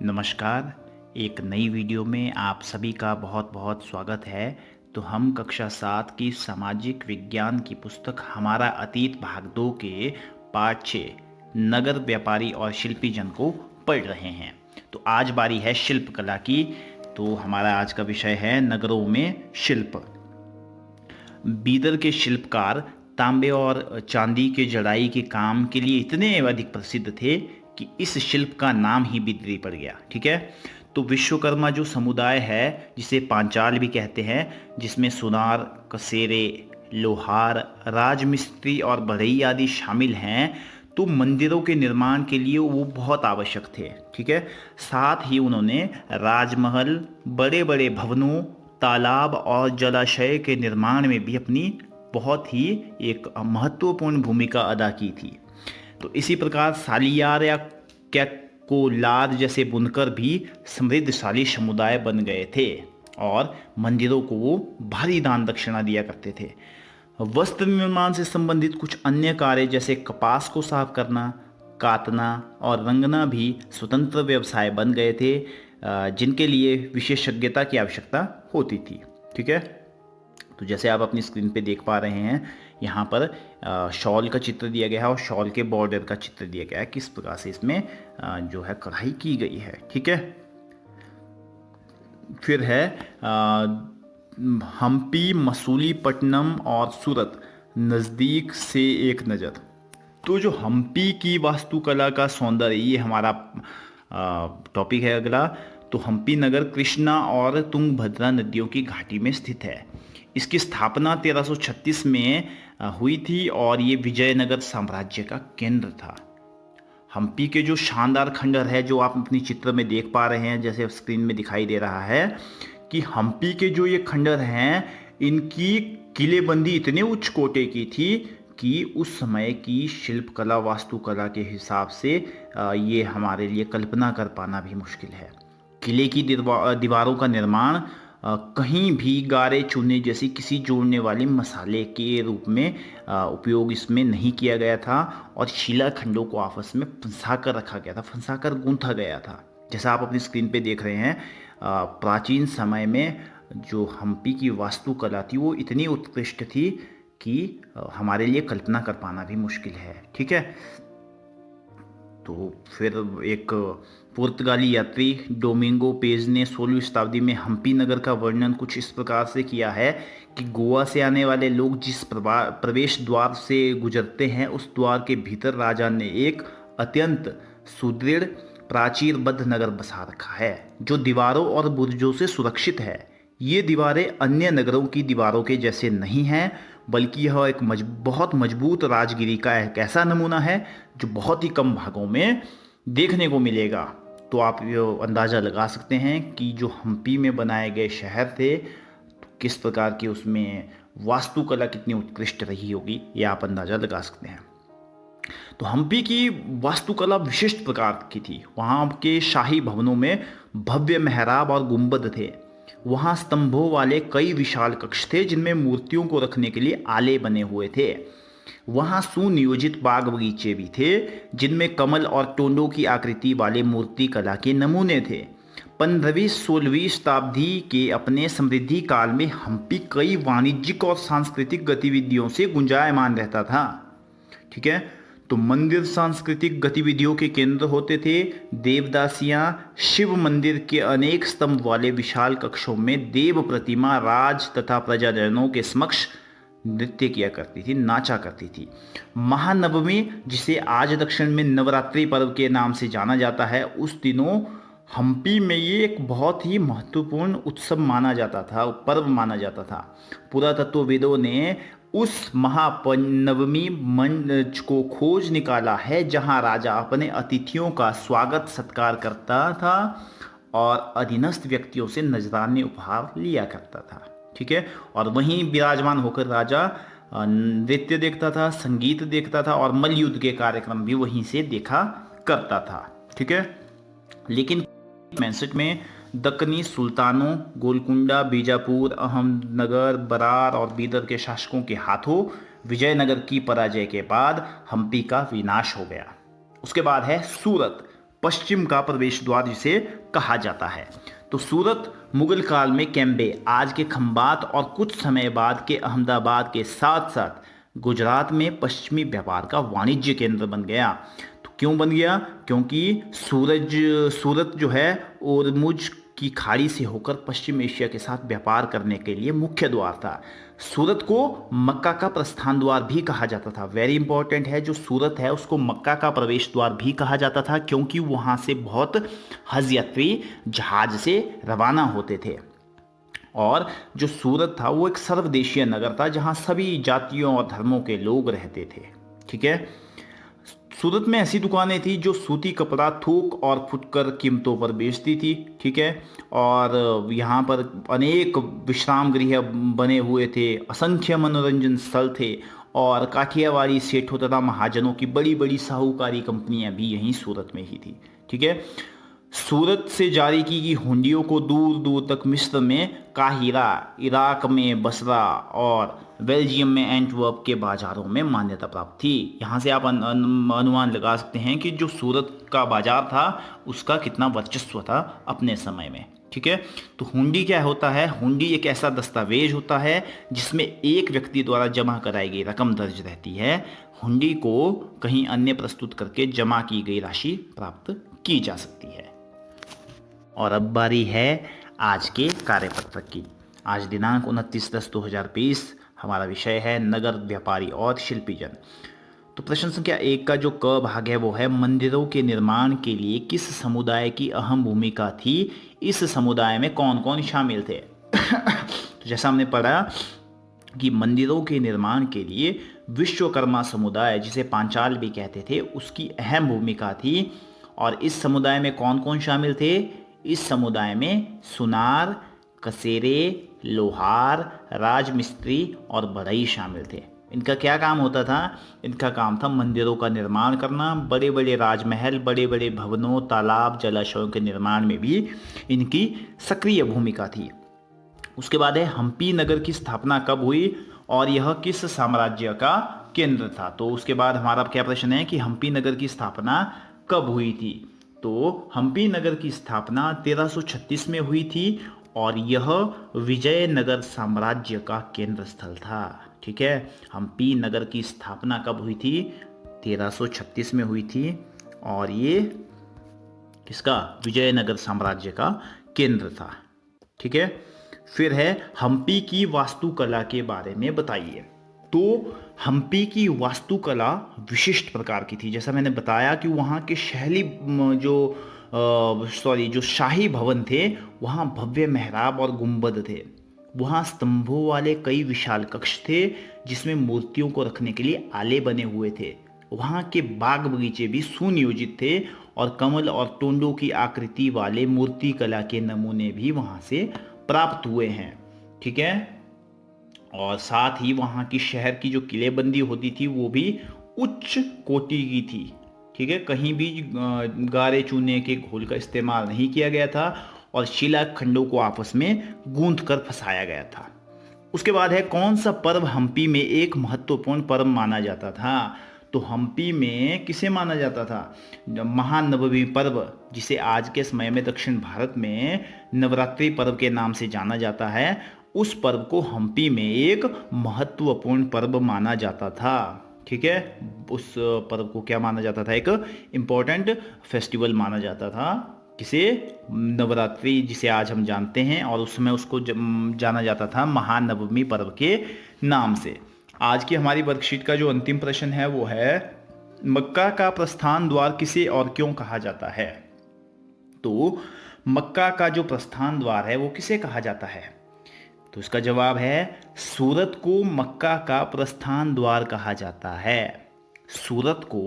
नमस्कार। एक नई वीडियो में आप सभी का बहुत बहुत स्वागत है। तो हम कक्षा 7 की सामाजिक विज्ञान की पुस्तक हमारा अतीत भाग 2 के पाठ 6 नगर व्यापारी और शिल्पी जन को पढ़ रहे हैं। तो आज बारी है शिल्प कला की। तो हमारा आज का विषय है नगरों में शिल्प। बीदर के शिल्पकार तांबे और चांदी के जड़ाई के काम के लिए इतने अधिक प्रसिद्ध थे कि इस शिल्प का नाम ही बिदरी पड़ गया। ठीक है। तो विश्वकर्मा जो समुदाय है, जिसे पांचाल भी कहते हैं, जिसमें सुनार, कसेरे, लोहार, राजमिस्त्री और बढ़ई आदि शामिल हैं, तो मंदिरों के निर्माण के लिए वो बहुत आवश्यक थे। ठीक है। साथ ही उन्होंने राजमहल, बड़े बड़े भवनों, तालाब और जलाशय के निर्माण में भी अपनी बहुत ही एक महत्वपूर्ण भूमिका अदा की थी। तो इसी प्रकार सालियार या कैकोलार जैसे बुनकर भी समृद्धशाली समुदाय बन गए थे और मंदिरों को वो भारी दान दक्षिणा दिया करते थे। वस्त्र निर्माण से संबंधित कुछ अन्य कार्य जैसे कपास को साफ करना, काटना और रंगना भी स्वतंत्र व्यवसाय बन गए थे, जिनके लिए विशेषज्ञता की आवश्यकता होती थी। ठीक है। तो जैसे आप अपनी स्क्रीन पे देख पा रहे हैं, यहाँ पर शॉल का चित्र दिया गया है और शॉल के बॉर्डर का चित्र दिया गया है, किस प्रकार से इसमें जो है कढ़ाई की गई है। ठीक है। फिर है हम्पी, मसूलीपट्टनम और सूरत, नज़दीक से एक नज़र। तो जो हम्पी की वास्तुकला का सौंदर्य, ये हमारा टॉपिक है अगला। तो हम्पी नगर कृष्णा और तुंगभद्रा नदियों की घाटी में स्थित है। इसकी स्थापना 1336 में हुई थी और ये विजयनगर साम्राज्य का केंद्र था। हम्पी के जो शानदार खंडर है, जो आप अपनी चित्र में देख पा रहे हैं, जैसे स्क्रीन में दिखाई दे रहा है कि हम्पी के जो ये खंडर हैं, इनकी किलेबंदी इतने उच्च कोटि की थी कि उस समय की शिल्पकला, वास्तुकला के हिसाब से ये हमारे लिए कल्पना कर पाना भी मुश्किल है। किले की दीवारों का निर्माण कहीं भी गारे चूने जैसी किसी जोड़ने वाले मसाले के रूप में उपयोग इसमें नहीं किया गया था और शिलाखंडों को आपस में फंसा कर रखा गया था, फंसा कर गूंथा गया था। जैसा आप अपनी स्क्रीन पे देख रहे हैं, प्राचीन समय में जो हम्पी की वास्तुकला थी वो इतनी उत्कृष्ट थी कि हमारे लिए कल्पना कर पाना भी मुश्किल है। ठीक है। तो फिर एक पुर्तगाली यात्री डोमिंगो पेज ने 16वीं शताब्दी में हम्पी नगर का वर्णन कुछ इस प्रकार से किया है कि गोवा से आने वाले लोग जिस प्रवेश द्वार से गुजरते हैं, उस द्वार के भीतर राजा ने एक अत्यंत सुदृढ़ प्राचीरबद्ध नगर बसा रखा है, जो दीवारों और बुर्जों से सुरक्षित है। ये दीवारें अन्य नगरों की दीवारों के जैसे नहीं हैं, बल्कि यह एक बहुत मजबूत राजगिरी का एक ऐसा नमूना है जो बहुत ही कम भागों में देखने को मिलेगा। तो आप ये अंदाज़ा लगा सकते हैं कि जो हम्पी में बनाए गए शहर थे, तो किस प्रकार की उसमें वास्तुकला कितनी उत्कृष्ट रही होगी, ये आप अंदाज़ा लगा सकते हैं। तो हम्पी की वास्तुकला विशिष्ट प्रकार की थी। वहाँ के शाही भवनों में भव्य मेहराब और गुंबद थे। वहाँ स्तंभों वाले कई विशाल कक्ष थे, जिनमें मूर्तियों को रखने के लिए आले बने हुए थे। वहाँ सुनियोजित बाग बगीचे भी थे, जिनमें कमल और टोंडों की आकृति वाले मूर्ति कला के नमूने थे। 15वीं-16वीं शताब्दी के अपने समृद्धि काल में हम्पी कई वाणिज्यिक और सांस्कृतिक गतिविधियों से गुंजायमान रहता था। ठीक है। तो मंदिर सांस्कृतिक गतिविधियों के केंद्र होते थे। देवदासियां शिव मंदिर के अनेक स्तंभ वाले विशाल कक्षों में देव प्रतिमा, राज तथा प्रजाजनों के समक्ष नृत्य किया करती थी, नाचा करती थी। महानवमी, जिसे आज दक्षिण में नवरात्रि पर्व के नाम से जाना जाता है, उस दिनों हम्पी में ये एक बहुत ही महत्वपूर्ण उत्सव माना जाता था, पर्व माना जाता था। पुरातत्वविदों ने उस महानवमी मंच को खोज निकाला है जहां राजा अपने अतिथियों का स्वागत सत्कार करता था और अधीनस्थ व्यक्तियों से नजराने उपहार लिया करता था। ठीक है। और वहीं विराजमान होकर राजा नृत्य देखता था, संगीत देखता था और मल्लयुद्ध के कार्यक्रम भी वहीं से देखा करता था। ठीक है। लेकिन 65 में दक्कनी सुल्तानों, गोलकुंडा, बीजापुर, अहमदनगर, बरार और बीदर के शासकों के हाथों विजयनगर की पराजय के बाद हम्पी का विनाश हो गया। उसके बाद है सूरत। पश्चिम का प्रवेश द्वार जिसे कहा जाता है। तो सूरत मुगल काल में कैम्बे, आज के खंबात और कुछ समय बाद के अहमदाबाद के साथ साथ गुजरात में पश्चिमी व्यापार का वाणिज्य केंद्र बन गया। तो क्यों बन गया? क्योंकि सूरत जो है ओरमुज की खाड़ी से होकर पश्चिम एशिया के साथ व्यापार करने के लिए मुख्य द्वार था। सूरत को मक्का का प्रस्थान द्वार भी कहा जाता था। वेरी इंपॉर्टेंट है, जो सूरत है उसको मक्का का प्रवेश द्वार भी कहा जाता था, क्योंकि वहाँ से बहुत हज यात्री जहाज से रवाना होते थे। और जो सूरत था वो एक सर्वदेशीय नगर था जहाँ सभी जातियों और धर्मों के लोग रहते थे। ठीक है। सूरत में ऐसी दुकानें थी जो सूती कपड़ा थोक और फुटकर कीमतों पर बेचती थी। ठीक है। और यहाँ पर अनेक विश्राम गृह बने हुए थे, असंख्य मनोरंजन स्थल थे और काठियावाड़ी सेठों तथा महाजनों की बड़ी बड़ी साहूकारी कंपनियां भी यहीं सूरत में ही थी। ठीक है। सूरत से जारी की गई हुंडियों को दूर दूर तक मिस्र में काहिरा, इराक में बसरा और बेल्जियम में एंटवर्प के बाजारों में मान्यता प्राप्त थी। यहाँ से आप अनुमान लगा सकते हैं कि जो सूरत का बाजार था उसका कितना वर्चस्व था अपने समय में। ठीक है। तो हुंडी क्या होता है? हुंडी एक ऐसा दस्तावेज होता है जिसमें एक व्यक्ति द्वारा जमा कराई गई रकम दर्ज रहती है। हुंडी को कहीं अन्य प्रस्तुत करके जमा की गई राशि प्राप्त की जा सकती है। और अब बारी है आज के कार्यपत्रक की। आज दिनांक 29/10/2020। हमारा विषय है नगर व्यापारी और शिल्पीजन। तो प्रश्न संख्या 1 का जो क भाग है वो है मंदिरों के निर्माण के लिए किस समुदाय की अहम भूमिका थी? इस समुदाय में कौन कौन शामिल थे? तो जैसा हमने पढ़ा कि मंदिरों के निर्माण के लिए विश्वकर्मा समुदाय, जिसे पांचाल भी कहते थे, उसकी अहम भूमिका थी। और इस समुदाय में कौन कौन शामिल थे? इस समुदाय में सुनार, कसेरे, लोहार, राजमिस्त्री और बढ़ई शामिल थे। इनका क्या काम होता था? इनका काम था मंदिरों का निर्माण करना। बड़े बड़े राजमहल, बड़े बड़े भवनों, तालाब, जलाशयों के निर्माण में भी इनकी सक्रिय भूमिका थी। उसके बाद है हम्पी नगर की स्थापना कब हुई और यह किस साम्राज्य का केंद्र था? तो उसके बाद हमारा क्या प्रश्न है कि हम्पी नगर की स्थापना कब हुई थी? तो हम्पी नगर की स्थापना 1336 में हुई थी और यह विजयनगर साम्राज्य का केंद्र स्थल था। ठीक है। हम्पी नगर की स्थापना कब हुई थी? 1336 में हुई थी और ये किसका? विजयनगर साम्राज्य का केंद्र था। ठीक है। फिर है हम्पी की वास्तुकला के बारे में बताइए। तो हम्पी की वास्तुकला विशिष्ट प्रकार की थी। जैसा मैंने बताया कि वहाँ के शैली जो शाही भवन थे, वहाँ भव्य मेहराब और गुंबद थे। वहाँ स्तंभों वाले कई विशाल कक्ष थे जिसमें मूर्तियों को रखने के लिए आले बने हुए थे। वहाँ के बाग बगीचे भी सुनियोजित थे और कमल और टोंडों की आकृति वाले मूर्ति कला के नमूने भी वहाँ से प्राप्त हुए हैं। ठीक है। और साथ ही वहाँ की शहर की जो किलेबंदी होती थी वो भी उच्च कोटि की थी। ठीक है। कहीं भी गारे चूने के घोल का इस्तेमाल नहीं किया गया था और शिलाखंडों को आपस में गूंथ कर फंसाया गया था। उसके बाद है कौन सा पर्व हम्पी में एक महत्वपूर्ण पर्व माना जाता था? तो हम्पी में किसे माना जाता था? महानवमी पर्व, जिसे आज के समय में दक्षिण भारत में नवरात्रि पर्व के नाम से जाना जाता है, उस पर्व को हम्पी में एक महत्वपूर्ण पर्व माना जाता था। ठीक है। उस पर्व को क्या माना जाता था? एक इम्पोर्टेंट फेस्टिवल माना जाता था। किसे? नवरात्रि, जिसे आज हम जानते हैं, और उस समय उसको जाना जाता था महानवमी पर्व के नाम से। आज की हमारी वर्कशीट का जो अंतिम प्रश्न है वो है मक्का का प्रस्थान द्वार किसे और क्यों कहा जाता है? तो मक्का का जो प्रस्थान द्वार है वो किसे कहा जाता है? तो इसका जवाब है सूरत को मक्का का प्रस्थान द्वार कहा जाता है। सूरत को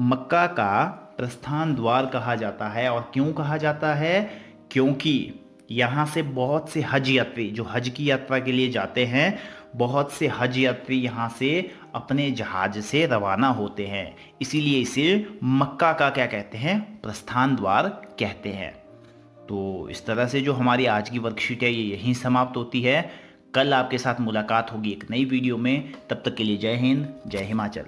मक्का का प्रस्थान द्वार कहा जाता है। और क्यों कहा जाता है? क्योंकि यहाँ से बहुत से हज यात्री जो हज की यात्रा के लिए जाते हैं, बहुत से हज यात्री यहाँ से अपने जहाज से रवाना होते हैं, इसीलिए इसे मक्का का क्या कहते हैं? प्रस्थान द्वार कहते हैं। तो इस तरह से जो हमारी आज की वर्कशीट है ये यहीं समाप्त होती है। कल आपके साथ मुलाकात होगी एक नई वीडियो में। तब तक के लिए जय हिंद, जय हिमाचल।